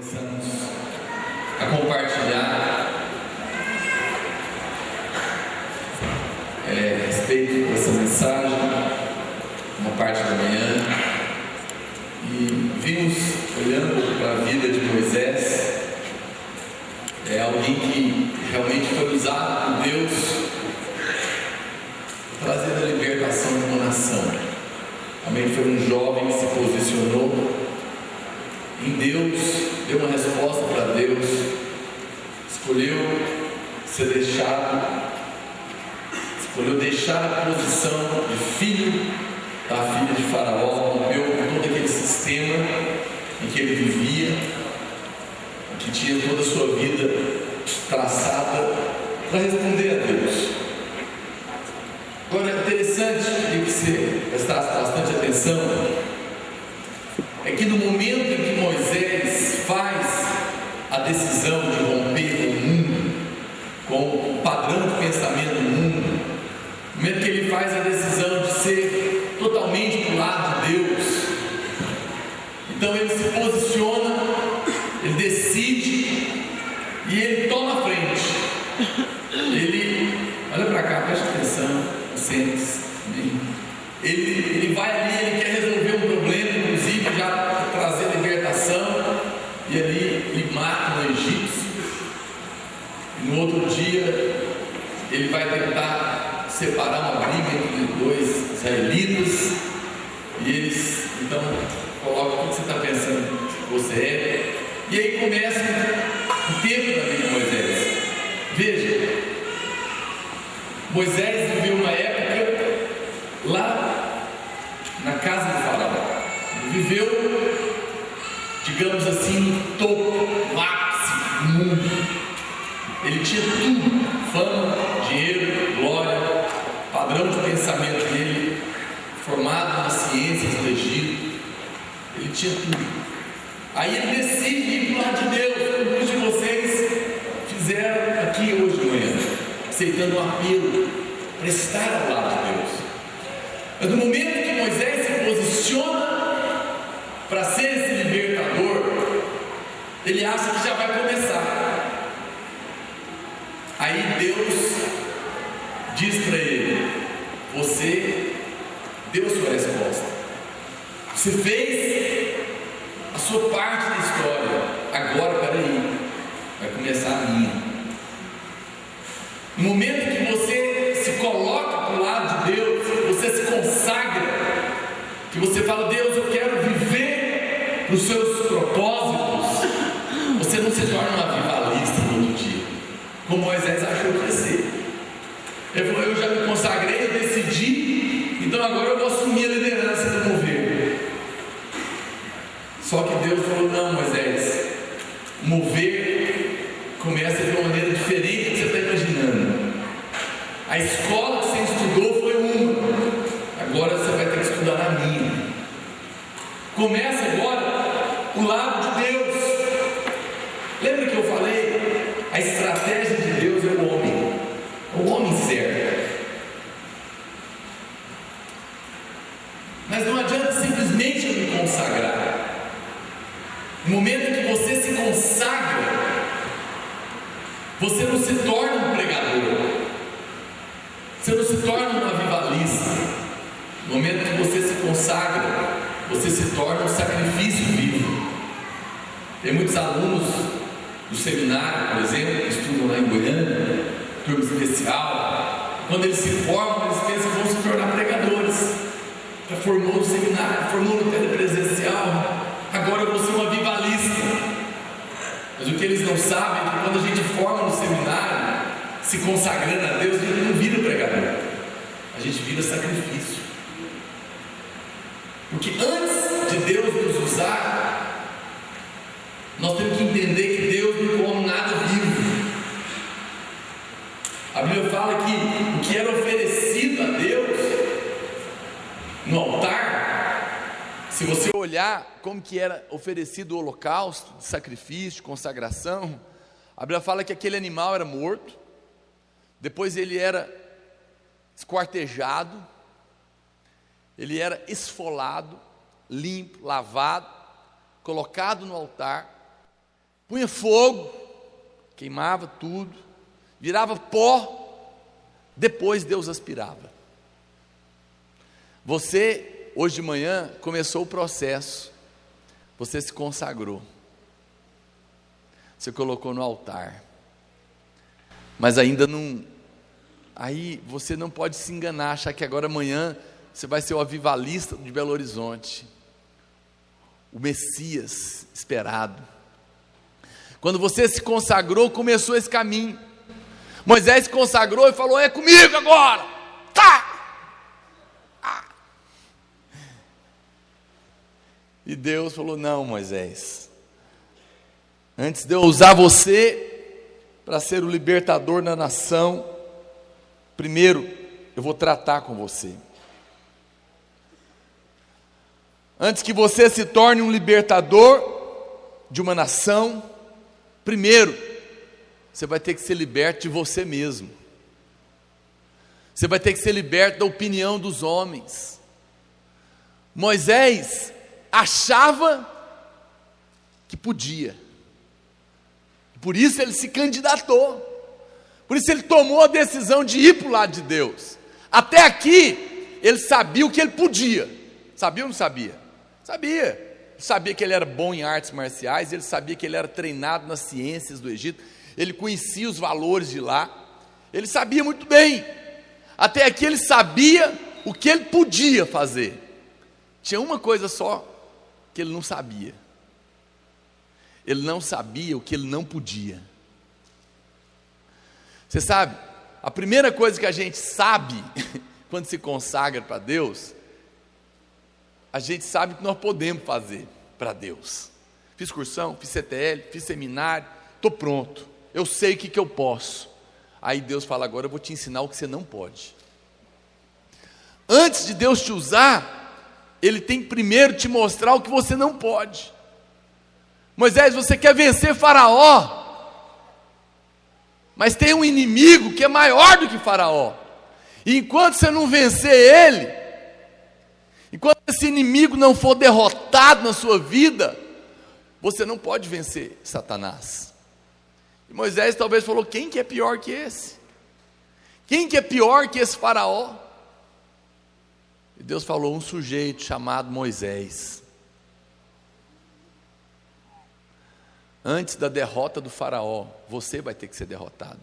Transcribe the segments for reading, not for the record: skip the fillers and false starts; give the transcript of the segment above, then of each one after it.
começamos a compartilhar a respeito dessa mensagem, uma parte da manhã, e vimos olhando para a vida de Moisés, alguém que realmente foi usado por Deus, trazendo a libertação de uma nação. Amém? Foi um jovem que se posicionou em Deus, deu uma resposta para Deus, escolheu ser deixado, escolheu deixar a posição de filho da filha de Faraó, rompeu com todo aquele sistema em que ele vivia, que tinha toda a sua vida traçada para responder a Deus. Agora é interessante que você prestasse bastante atenção, é que no momento em que Moisés faz a decisão de romper com o mundo, com o padrão de pensamento do mundo, no momento que ele faz a decisão de ser totalmente para o lado de Deus, então ele se posiciona, ele decide e ele toma a frente. Ele, olha para cá, preste atenção, sente-se. Ele vai ali, ele quer resolver um problema, inclusive já trazer libertação, e ali ele mata um egípcio, e no outro dia ele vai tentar separar uma briga entre dois israelitas, e eles então colocam o que você está pensando que você é, e aí começa o tempo da vida de Moisés. Veja, Moisés viveu uma época lá na casa do Faraó. Ele viveu, digamos assim, no topo, no ápice do mundo. Ele tinha tudo: fama, dinheiro, glória, padrão de pensamento dele, formado nas ciências do Egito. Ele tinha tudo. Aí ele decide ir para o lado de Deus, como muitos de vocês fizeram aqui hoje de manhã, aceitando um apelo para estar ao lado de Deus. Mas no momento que Moisés se posiciona para ser esse libertador, ele acha que já vai começar. Aí Deus diz para ele: você deu a sua resposta, você fez a sua parte da história, agora peraí, vai começar a minha. No momento que você se coloca para o lado de Deus, você se consagra, que você fala: Deus, eu quero viver os seus propósitos, você não se torna um avivalista no outro dia, como Moisés achou que ia ser. Ele falou: eu já me consagrei, eu decidi, então agora eu vou assumir a liderança do mover. Só que Deus falou: não, Moisés, o mover começa de uma maneira diferente do que você está imaginando. A escola que você estudou foi uma, agora você vai ter que estudar na minha. Começa agora o lado de Deus. Lembra que eu falei? A estratégia de Deus é o homem certo. Mas não adianta simplesmente eu me consagrar. No momento que você se consagra, você não se torna um pregador, você não se torna um avivalista. No momento que você se consagra, você se torna um sacrifício vivo. Tem muitos alunos do seminário, por exemplo, que estudam lá em Goiânia, turma especial. Quando eles se formam, eles pensam que vão se tornar pregadores. Já formou no seminário, formou no telepresencial, agora eu vou ser um avivalista. Mas o que eles não sabem é que quando a gente forma no seminário, se consagrando a Deus, a gente não vira pregador, a gente vira sacrifício. Porque antes de Deus nos usar, nós temos que entender que Deus não come nada vivo. A Bíblia fala que o que era oferecido a Deus no altar, se você olhar como que era oferecido o holocausto, de sacrifício, consagração, a Bíblia fala que aquele animal era morto, depois ele era esquartejado, ele era esfolado, limpo, lavado, colocado no altar, punha fogo, queimava tudo, virava pó, depois Deus aspirava. Você, hoje de manhã, começou o processo, você se consagrou, você colocou no altar, mas ainda não, aí você não pode se enganar, achar que agora amanhã você vai ser o avivalista de Belo Horizonte, o Messias esperado. Quando você se consagrou, começou esse caminho. Moisés se consagrou e falou: é comigo agora, tá! E Deus falou: não, Moisés, antes de eu usar você para ser o libertador da nação, primeiro eu vou tratar com você. Antes que você se torne um libertador de uma nação, primeiro você vai ter que ser liberto de você mesmo. Você vai ter que ser liberto da opinião dos homens. Moisés achava que podia, por isso ele se candidatou, por isso ele tomou a decisão de ir para o lado de Deus. Até aqui ele sabia o que ele podia. Sabia ou não sabia? Sabia. Ele sabia que ele era bom em artes marciais, ele sabia que ele era treinado nas ciências do Egito, ele conhecia os valores de lá, ele sabia muito bem. Até aqui ele sabia o que ele podia fazer. Tinha uma coisa só que ele não sabia. Ele não sabia o que ele não podia. Você sabe, a primeira coisa que a gente sabe quando se consagra para Deus, a gente sabe que nós podemos fazer para Deus. Fiz cursão, fiz CTL, fiz seminário, estou pronto, eu sei o que eu posso. Aí Deus fala: agora eu vou te ensinar o que você não pode. Antes de Deus te usar, Ele tem que primeiro te mostrar o que você não pode. Moisés, você quer vencer Faraó, mas tem um inimigo que é maior do que Faraó, e enquanto você não vencer ele, enquanto esse inimigo não for derrotado na sua vida, você não pode vencer Satanás. E Moisés talvez falou: quem que é pior que esse? Quem que é pior que esse Faraó? E Deus falou: um sujeito chamado Moisés. Antes da derrota do Faraó, você vai ter que ser derrotado.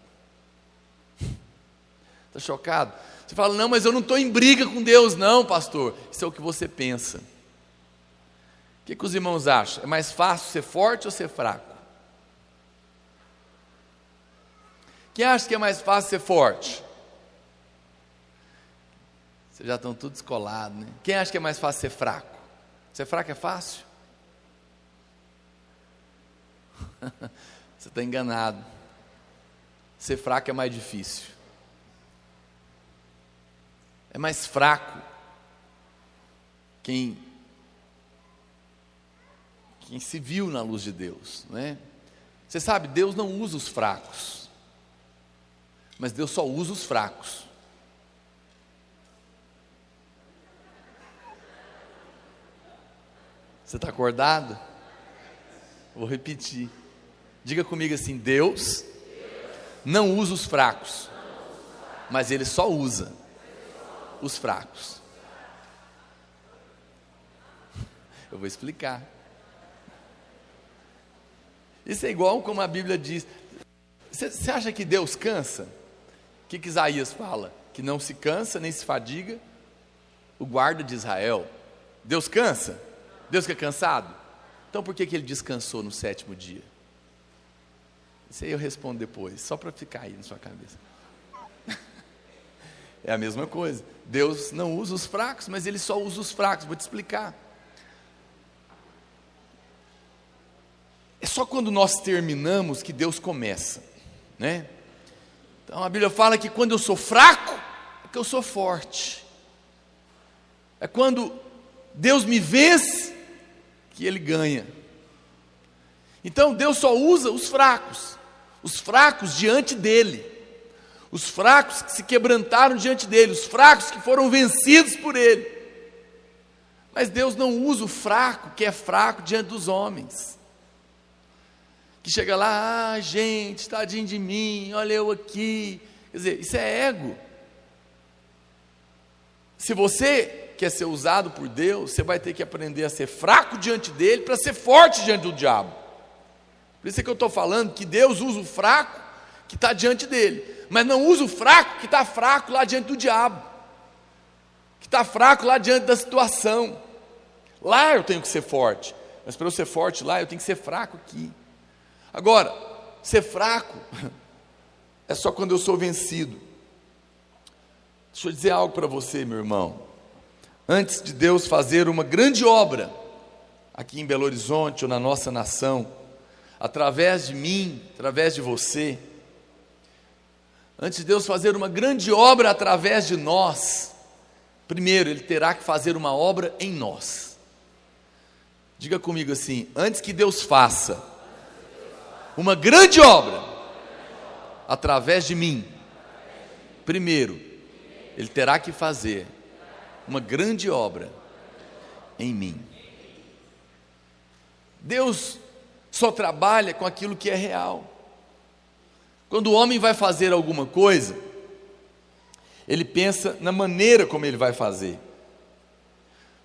Está chocado? Você fala: não, mas eu não estou em briga com Deus não, pastor. Isso é o que você pensa. O que os irmãos acham? É mais fácil ser forte ou ser fraco? Quem acha que é mais fácil ser forte? Vocês já estão tudo descolados, né? Quem acha que é mais fácil ser fraco? Ser fraco é fácil? Você está enganado. Ser fraco é mais difícil. É mais fraco quem se viu na luz de Deus, né? Você sabe, Deus não usa os fracos, mas Deus só usa os fracos. Você está acordado? Vou repetir. Diga comigo assim: Deus não usa os fracos, mas Ele só usa os fracos. Eu vou explicar. Isso é igual como a Bíblia diz. Você acha que Deus cansa? O que Isaías fala? Que não se cansa nem se fadiga o guarda de Israel. Deus cansa? Deus que é cansado? Então por que Ele descansou no 7º dia? Isso aí eu respondo depois, só para ficar aí na sua cabeça. É a mesma coisa. Deus não usa os fracos, mas Ele só usa os fracos. Vou te explicar. É só quando nós terminamos que Deus começa, né? Então a Bíblia fala que quando eu sou fraco, é que eu sou forte. É quando Deus me vence que Ele ganha. Então Deus só usa os fracos diante dEle, os fracos que se quebrantaram diante dEle, os fracos que foram vencidos por Ele. Mas Deus não usa o fraco que é fraco diante dos homens. que chega lá, gente, tadinho de mim, olha eu aqui. Quer dizer, isso é ego. Se você quer ser usado por Deus, você vai ter que aprender a ser fraco diante dele, para ser forte diante do diabo. Por isso é que eu estou falando que Deus usa o fraco que está diante dele, mas não usa o fraco que está fraco lá diante do diabo, que está fraco lá diante da situação. Lá eu tenho que ser forte, mas para eu ser forte lá, eu tenho que ser fraco aqui. Agora, ser fraco é só quando eu sou vencido. Deixa eu dizer algo para você, meu irmão. Antes de Deus fazer uma grande obra aqui em Belo Horizonte ou na nossa nação, através de mim, através de você, antes de Deus fazer uma grande obra através de nós, primeiro Ele terá que fazer uma obra em nós. Diga comigo assim: antes que Deus faça uma grande obra através de mim, primeiro Ele terá que fazer uma grande obra em mim. Deus só trabalha com aquilo que é real. Quando o homem vai fazer alguma coisa, ele pensa na maneira como ele vai fazer.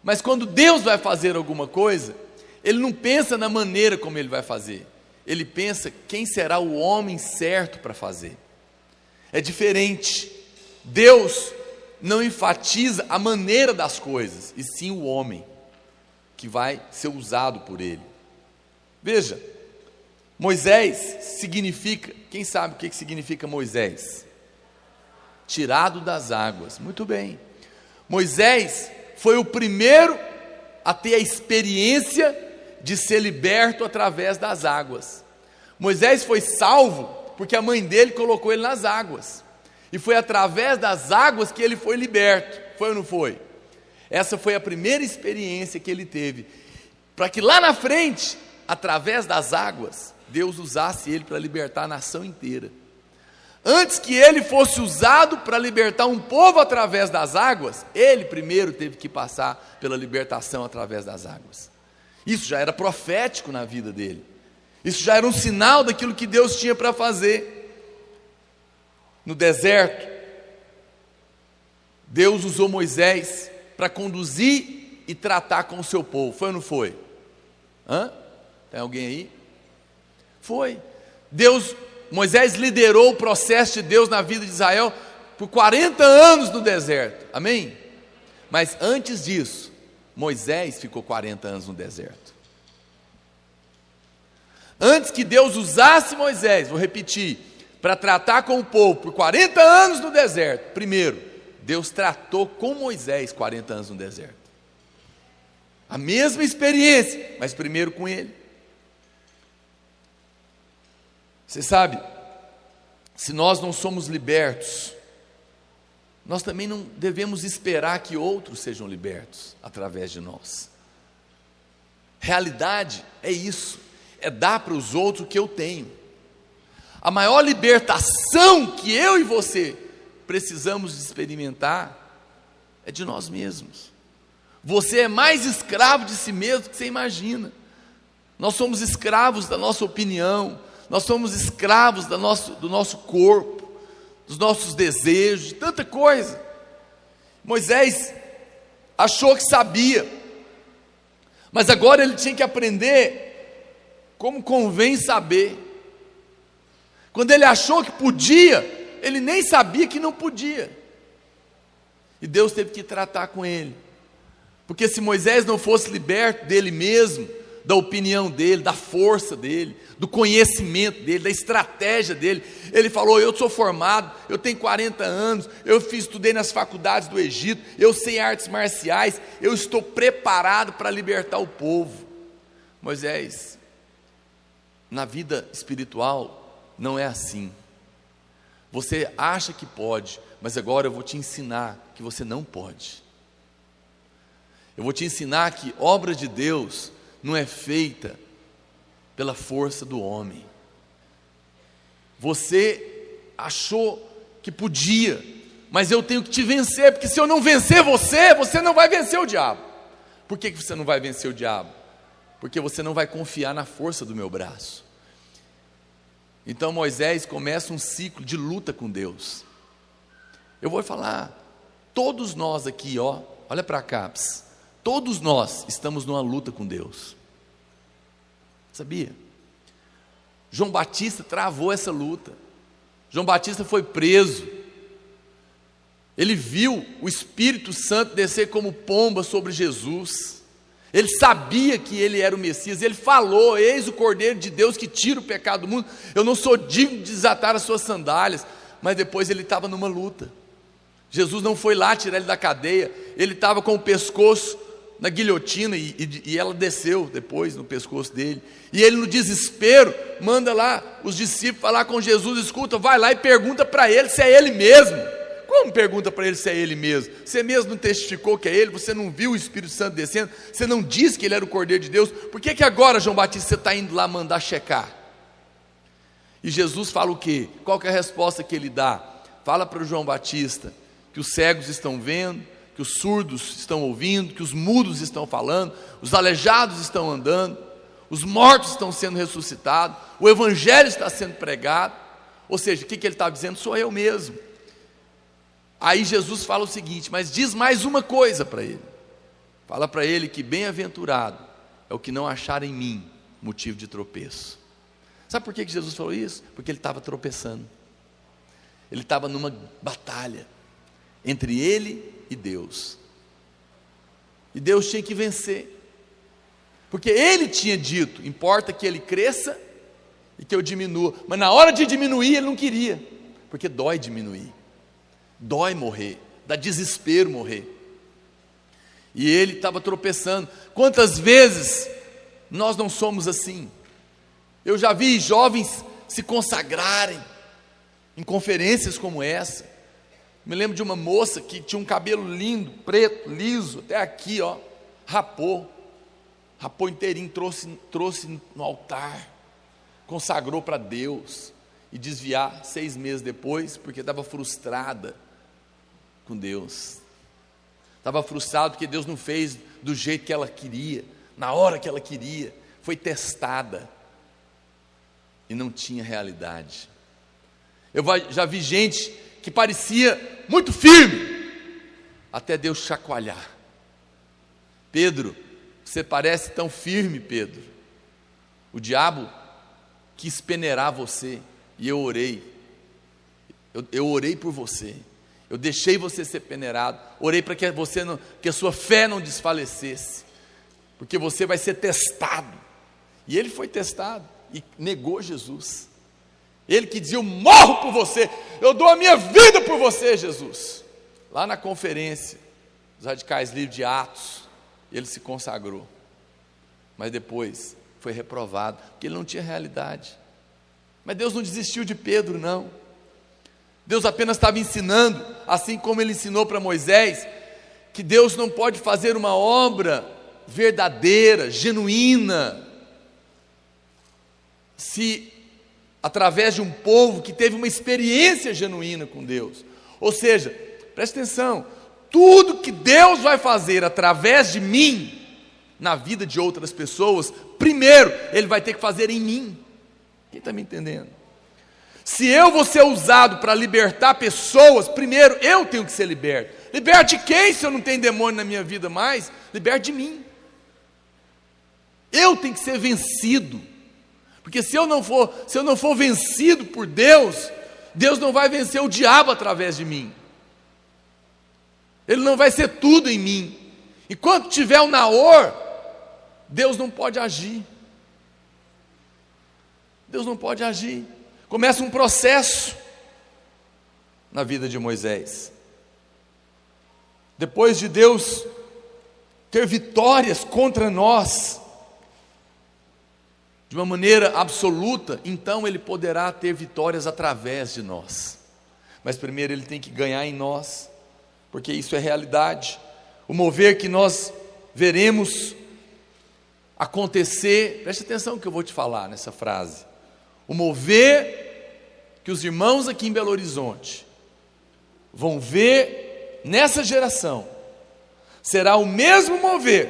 Mas quando Deus vai fazer alguma coisa, ele não pensa na maneira como ele vai fazer. Ele pensa quem será o homem certo para fazer. É diferente. Deus não enfatiza a maneira das coisas, e sim o homem que vai ser usado por ele. Veja, Moisés significa, quem sabe o que significa Moisés? Tirado das águas. Muito bem. Moisés foi o primeiro a ter a experiência de ser liberto através das águas. Moisés foi salvo porque a mãe dele colocou ele nas águas, e foi através das águas que ele foi liberto. Foi ou não foi? Essa foi a primeira experiência que ele teve, para que lá na frente, através das águas, Deus usasse ele para libertar a nação inteira. Antes que ele fosse usado para libertar um povo através das águas, ele primeiro teve que passar pela libertação através das águas. Isso já era profético na vida dele. Isso já era um sinal daquilo que Deus tinha para fazer. No deserto, Deus usou Moisés para conduzir e tratar com o seu povo. Foi ou não foi? Tem alguém aí? Foi. Moisés liderou o processo de Deus na vida de Israel por 40 anos no deserto. Amém? Mas antes disso, Moisés ficou 40 anos no deserto. Antes que Deus usasse Moisés, vou repetir, para tratar com o povo por 40 anos no deserto, primeiro, Deus tratou com Moisés 40 anos no deserto. A mesma experiência, mas primeiro com ele. Você sabe, se nós não somos libertos, nós também não devemos esperar que outros sejam libertos através de nós. Realidade é isso, é dar para os outros o que eu tenho. A maior libertação que eu e você precisamos de experimentar é de nós mesmos. Você é mais escravo de si mesmo do que você imagina. Nós somos escravos da nossa opinião, nós somos escravos do nosso corpo, dos nossos desejos, de tanta coisa. Moisés achou que sabia, mas agora ele tinha que aprender como convém saber. Quando ele achou que podia, ele nem sabia que não podia. E Deus teve que tratar com ele. Porque se Moisés não fosse liberto dele mesmo, da opinião dele, da força dele, do conhecimento dele, da estratégia dele, ele falou: eu sou formado, eu tenho 40 anos, estudei nas faculdades do Egito, eu sei artes marciais, eu estou preparado para libertar o povo. Moisés, na vida espiritual, não é assim. Você acha que pode, mas agora eu vou te ensinar que você não pode. Eu vou te ensinar que obra de Deus não é feita pela força do homem. Você achou que podia, mas eu tenho que te vencer, porque se eu não vencer você, você não vai vencer o diabo. Por que você não vai vencer o diabo? Porque você não vai confiar na força do meu braço. Então Moisés começa um ciclo de luta com Deus. Eu vou falar, todos nós aqui, olha para cá, todos nós estamos numa luta com Deus. Sabia? João Batista travou essa luta. João Batista foi preso. Ele viu o Espírito Santo descer como pomba sobre Jesus. Ele sabia que ele era o Messias. Ele falou: eis o Cordeiro de Deus que tira o pecado do mundo. Eu não sou digno de desatar as suas sandálias. Mas depois ele estava numa luta. Jesus não foi lá tirar ele da cadeia. Ele estava com o pescoço na guilhotina e ela desceu depois no pescoço dele. E ele, no desespero, manda lá os discípulos falar com Jesus. Escuta, vai lá e pergunta para ele se é ele mesmo. Como pergunta para ele se é ele mesmo? Você mesmo não testificou que é ele? Você não viu o Espírito Santo descendo? Você não disse que ele era o Cordeiro de Deus? Por que agora, João Batista, você está indo lá mandar checar? E Jesus fala o quê? Qual que é a resposta que ele dá? Fala para o João Batista que os cegos estão vendo, que os surdos estão ouvindo, que os mudos estão falando, os aleijados estão andando, os mortos estão sendo ressuscitados, o Evangelho está sendo pregado. Ou seja, o que ele está dizendo? Sou eu mesmo. Aí Jesus fala o seguinte, mas diz mais uma coisa para ele. Fala para ele que bem-aventurado é o que não achar em mim motivo de tropeço. Sabe por que Jesus falou isso? Porque ele estava tropeçando. Ele estava numa batalha entre ele e Deus. E Deus tinha que vencer. Porque ele tinha dito, importa que ele cresça e que eu diminua. Mas na hora de diminuir ele não queria. Porque dói diminuir. Dói morrer, dá desespero morrer. E ele estava tropeçando. Quantas vezes nós não somos assim? Eu já vi jovens se consagrarem em conferências como essa. Me lembro de uma moça que tinha um cabelo lindo, preto, liso, até aqui, rapou inteirinho, trouxe no altar, consagrou para Deus, e desviar 6 meses depois, porque estava frustrada com Deus. Estava frustrado porque Deus não fez do jeito que ela queria, na hora que ela queria. Foi testada e não tinha realidade. Eu já vi gente que parecia muito firme, até Deus chacoalhar. Pedro, você parece tão firme, Pedro. O diabo quis peneirar você, e eu orei. Eu orei por você. Eu deixei você ser peneirado. Orei para que a sua fé não desfalecesse, porque você vai ser testado. E ele foi testado e negou Jesus. Ele que dizia: eu morro por você, eu dou a minha vida por você, Jesus. Lá na conferência dos Radicais Livres de Atos, ele se consagrou. Mas depois foi reprovado, porque ele não tinha realidade. Mas Deus não desistiu de Pedro, não. Deus apenas estava ensinando, assim como ele ensinou para Moisés, que Deus não pode fazer uma obra verdadeira, genuína, se através de um povo que teve uma experiência genuína com Deus. Ou seja, preste atenção, tudo que Deus vai fazer através de mim, na vida de outras pessoas, primeiro Ele vai ter que fazer em mim. Quem está me entendendo? Se eu vou ser usado para libertar pessoas, primeiro eu tenho que ser liberto. Liberte quem, se eu não tenho demônio na minha vida mais? Liberte de mim. Eu tenho que ser vencido. Porque se eu não for vencido por Deus, Deus não vai vencer o diabo através de mim. Ele não vai ser tudo em mim. Enquanto tiver o Naor, Deus não pode agir. Deus não pode agir. Começa um processo na vida de Moisés. Depois de Deus ter vitórias contra nós, de uma maneira absoluta, então Ele poderá ter vitórias através de nós. Mas primeiro Ele tem que ganhar em nós, porque isso é realidade. O mover que nós veremos acontecer, preste atenção no que eu vou te falar nessa frase. O mover que os irmãos aqui em Belo Horizonte vão ver nessa geração será o mesmo mover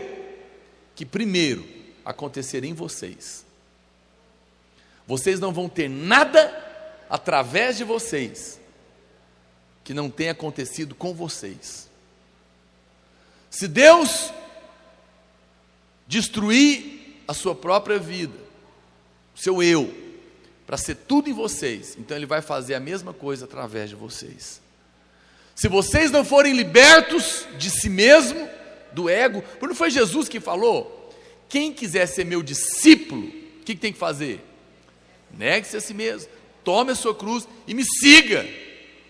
que primeiro acontecerá em vocês. vocês não vão ter nada através de vocês que não tenha acontecido com vocês. Se Deus destruir a sua própria vida, o seu eu, para ser tudo em vocês, então Ele vai fazer a mesma coisa através de vocês. Se vocês não forem libertos de si mesmo, do ego, porque não foi Jesus que falou: quem quiser ser meu discípulo, o que tem que fazer? Negue-se a si mesmo, tome a sua cruz e me siga.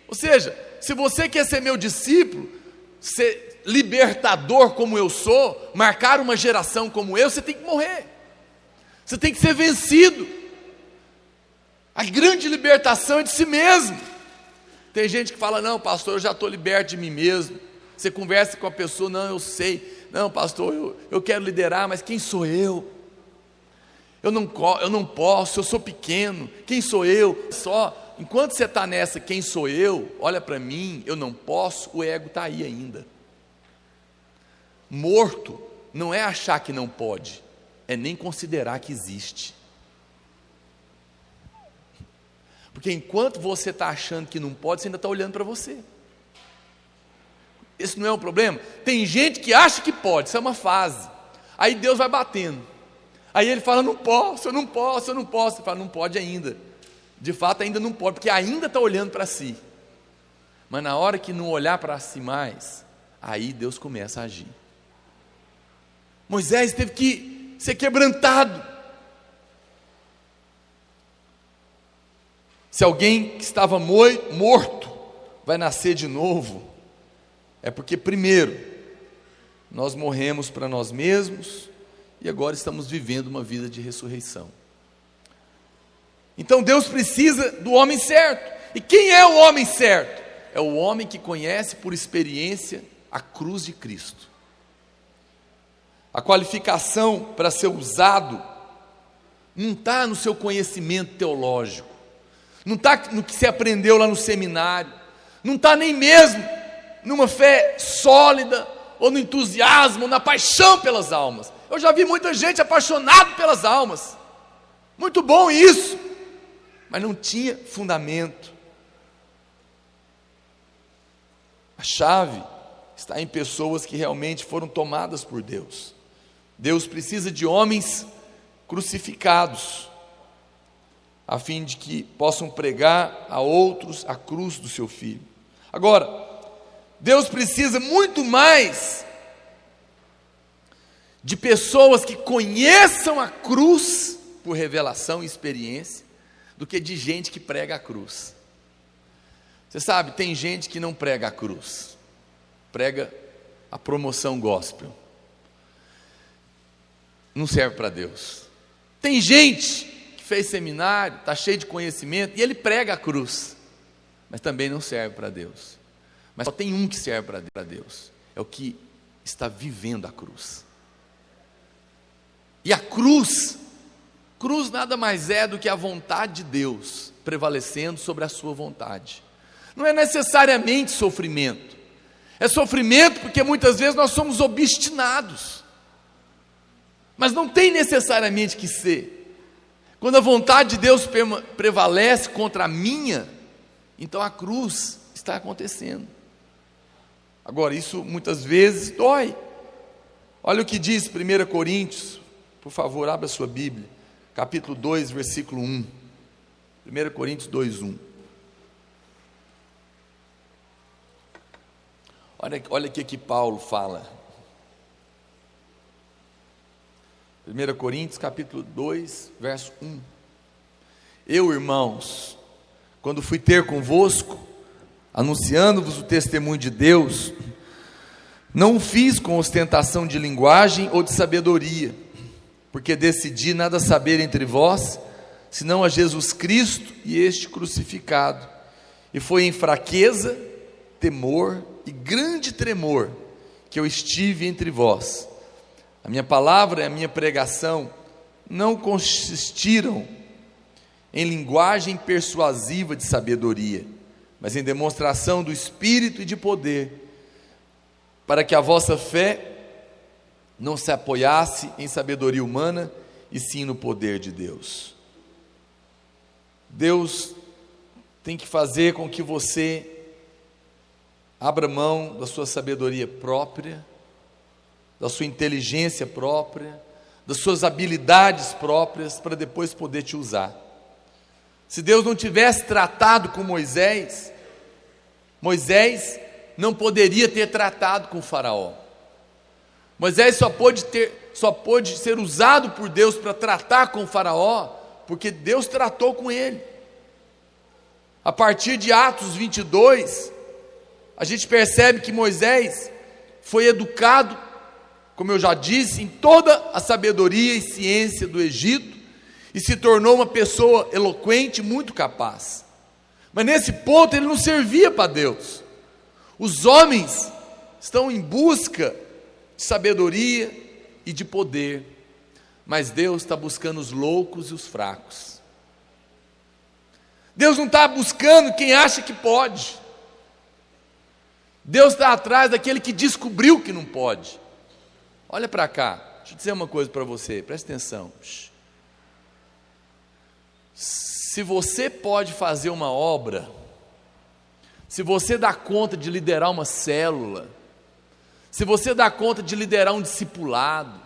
Ou seja, se você quer ser meu discípulo, ser libertador como eu sou, marcar uma geração como eu, você tem que morrer, você tem que ser vencido. A grande libertação é de si mesmo. Tem gente que fala: não, pastor, eu já estou liberto de mim mesmo. Você conversa com a pessoa: não, eu sei, não, pastor, eu quero liderar, mas quem sou eu? Eu não posso, eu sou pequeno, quem sou eu? Só, enquanto você está nessa, quem sou eu? Olha para mim, eu não posso, o ego está aí ainda. Morto não é achar que não pode, é nem considerar que existe. Porque enquanto você está achando que não pode, você ainda está olhando para você. Esse não é um problema? Tem gente que acha que pode, isso é uma fase. Aí Deus vai batendo. Aí ele fala: não posso, eu não posso, eu não posso. Você fala: não pode ainda. De fato ainda não pode, porque ainda está olhando para si. Mas na hora que não olhar para si mais, aí Deus começa a agir. Moisés teve que ser quebrantado. Se alguém que estava morto vai nascer de novo, é porque primeiro nós morremos para nós mesmos e agora estamos vivendo uma vida de ressurreição. Então Deus precisa do homem certo. E quem é o homem certo? É o homem que conhece por experiência a cruz de Cristo. A qualificação para ser usado não está no seu conhecimento teológico, não está no que você aprendeu lá no seminário, não está nem mesmo numa fé sólida, ou no entusiasmo, ou na paixão pelas almas. Eu já vi muita gente apaixonada pelas almas, muito bom isso, mas não tinha fundamento. A chave está em pessoas que realmente foram tomadas por Deus. Deus precisa de homens crucificados, a fim de que possam pregar a outros a cruz do seu Filho. Agora, Deus precisa muito mais de pessoas que conheçam a cruz por revelação e experiência, do que de gente que prega a cruz. Você sabe, tem gente que não prega a cruz, prega a promoção gospel. Não serve para Deus. Tem gente que fez seminário, está cheio de conhecimento, e ele prega a cruz, mas também não serve para Deus. Mas só tem um que serve para Deus, é o que está vivendo a cruz. E a cruz nada mais é do que a vontade de Deus prevalecendo sobre a sua vontade. Não é necessariamente sofrimento, é sofrimento porque muitas vezes nós somos obstinados, mas não tem necessariamente que ser. Quando a vontade de Deus prevalece contra a minha, então a cruz está acontecendo. Agora, isso muitas vezes dói. Olha o que diz 1 Coríntios, por favor, abra sua Bíblia, capítulo 2, versículo 1. 1 Coríntios 2, 1. Olha o que Paulo fala. 1 Coríntios capítulo 2, verso 1. Eu, irmãos, quando fui ter convosco, anunciando-vos o testemunho de Deus, não o fiz com ostentação de linguagem ou de sabedoria, porque decidi nada saber entre vós, senão a Jesus Cristo e este crucificado. E foi em fraqueza, temor e grande tremor que eu estive entre vós. A minha palavra e a minha pregação não consistiram em linguagem persuasiva de sabedoria, mas em demonstração do Espírito e de poder, para que a vossa fé não se apoiasse em sabedoria humana, e sim no poder de Deus. Deus tem que fazer com que você abra mão da sua sabedoria própria, da sua inteligência própria, das suas habilidades próprias, para depois poder te usar. Se Deus não tivesse tratado com Moisés, Moisés não poderia ter tratado com o faraó. Moisés só pôde ser usado por Deus para tratar com o faraó, porque Deus tratou com ele. A partir de Atos 22, a gente percebe que Moisés foi educado, como eu já disse, em toda a sabedoria e ciência do Egito, e se tornou uma pessoa eloquente, muito capaz. Mas nesse ponto ele não servia para Deus. Os homens estão em busca de sabedoria e de poder, mas Deus está buscando os loucos e os fracos. Deus não está buscando quem acha que pode. Deus está atrás daquele que descobriu que não pode. Olha para cá, deixa eu dizer uma coisa para você, presta atenção. Se você pode fazer uma obra, se você dá conta de liderar uma célula, se você dá conta de liderar um discipulado,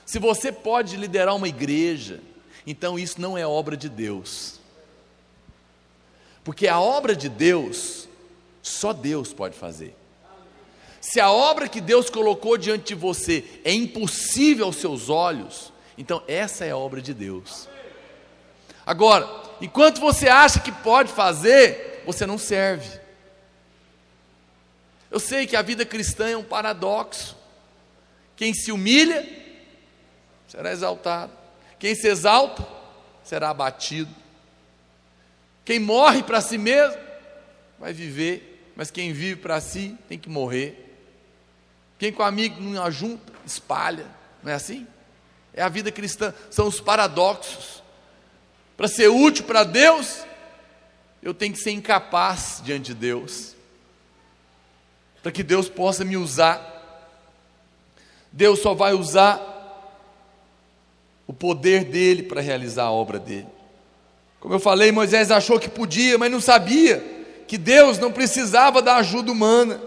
se você pode liderar uma igreja, então isso não é obra de Deus. Porque a obra de Deus, só Deus pode fazer. Se a obra que Deus colocou diante de você é impossível aos seus olhos, então essa é a obra de Deus. Agora, enquanto você acha que pode fazer, você não serve. Eu sei que a vida cristã é um paradoxo. Quem se humilha, será exaltado. Quem se exalta, será abatido. Quem morre para si mesmo, vai viver. Mas quem vive para si, tem que morrer. Quem com amigo não ajunta, espalha. Não é assim? É a vida cristã, são os paradoxos. Para ser útil para Deus, eu tenho que ser incapaz diante de Deus, para que Deus possa me usar. Deus só vai usar o poder dele para realizar a obra dele. Como eu falei, Moisés achou que podia, mas não sabia que Deus não precisava da ajuda humana.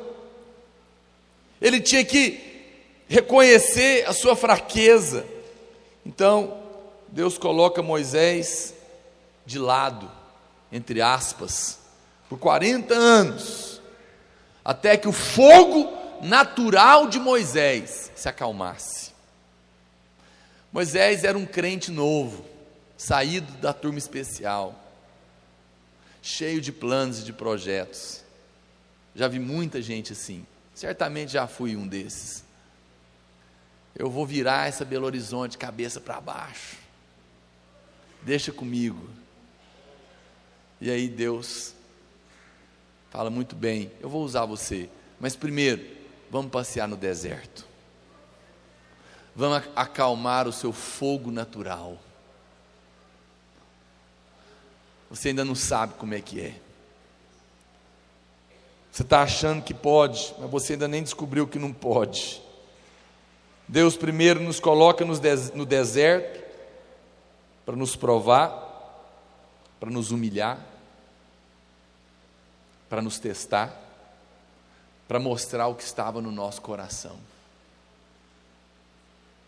Ele tinha que reconhecer a sua fraqueza. Então, Deus coloca Moisés de lado, entre aspas, por 40 anos, até que o fogo natural de Moisés se acalmasse. Moisés era um crente novo, saído da turma especial, cheio de planos e de projetos. Já vi muita gente assim, certamente já fui um desses. Eu vou virar essa Belo Horizonte cabeça para baixo, deixa comigo. E aí Deus fala: muito bem, eu vou usar você, mas primeiro, vamos passear no deserto, vamos acalmar o seu fogo natural. Você ainda não sabe como é que é. Você está achando que pode, mas você ainda nem descobriu que não pode. Deus primeiro nos coloca no deserto, para nos provar, para nos humilhar, para nos testar, para mostrar o que estava no nosso coração.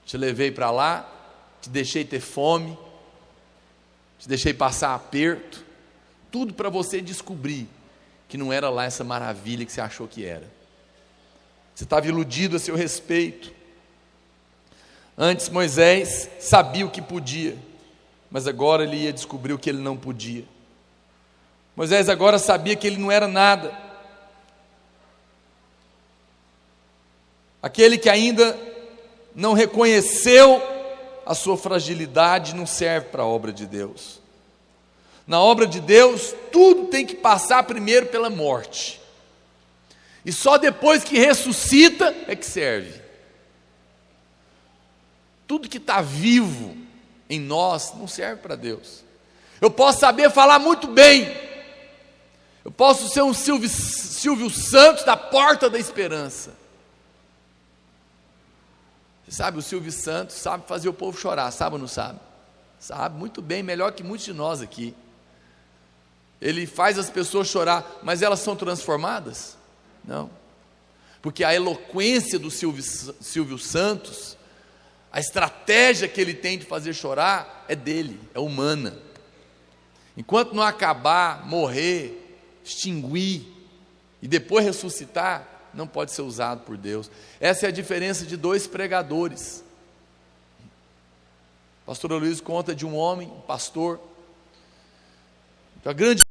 Te levei para lá, te deixei ter fome, te deixei passar aperto, tudo para você descobrir que não era lá essa maravilha que você achou que era. Você estava iludido a seu respeito. Antes Moisés sabia o que podia, mas agora ele ia descobrir o que ele não podia. Moisés agora sabia que ele não era nada. Aquele que ainda não reconheceu a sua fragilidade não serve para a obra de Deus. Na obra de Deus, tudo tem que passar primeiro pela morte, e só depois que ressuscita é que serve. Tudo que está vivo em nós não serve para Deus. Eu posso saber falar muito bem, eu posso ser um Silvio Santos da Porta da Esperança. Você sabe, o Silvio Santos sabe fazer o povo chorar, sabe ou não sabe? Sabe muito bem, melhor que muitos de nós aqui. ele faz as pessoas chorar, mas elas são transformadas? Não. Porque a eloquência do Silvio Santos, a estratégia que ele tem de fazer chorar é dele, é humana. Enquanto não acabar, morrer, extinguir e depois ressuscitar, não pode ser usado por Deus. Essa é a diferença de dois pregadores. O pastor Luiz conta de um homem, um pastor, a grande